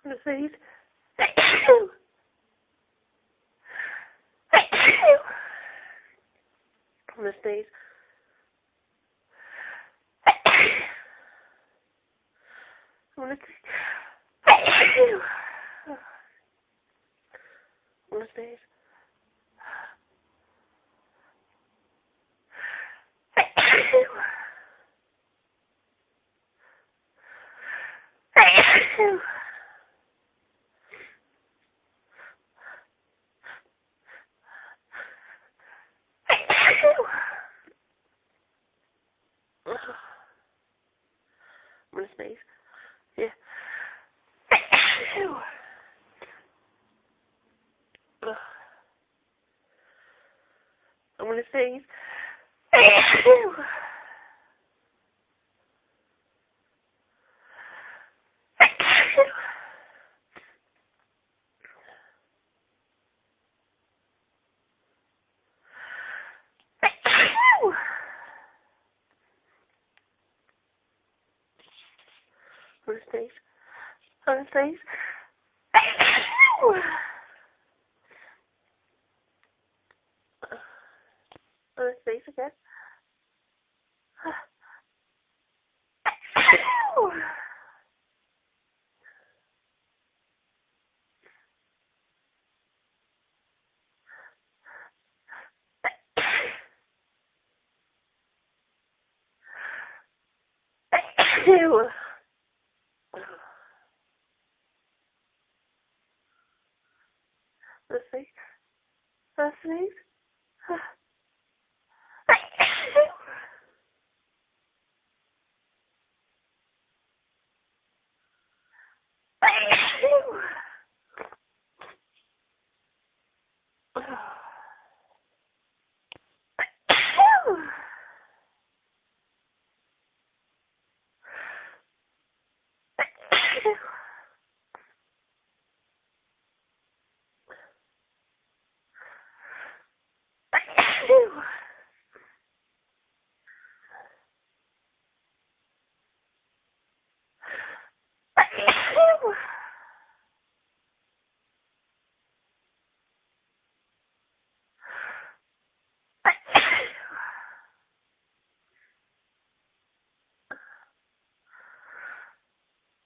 I'm gonna sneeze. I'm gonna sneeze. I'm gonna sneeze. I'm gonna sneeze. I'm gonna sneeze. Yeah. I'm gonna sneeze. I'm gonna sneeze. I'm gonna sneeze. I'm gonna sneeze again. Ew. Let's see. Let's sneeze.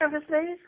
I'm gonna sneeze.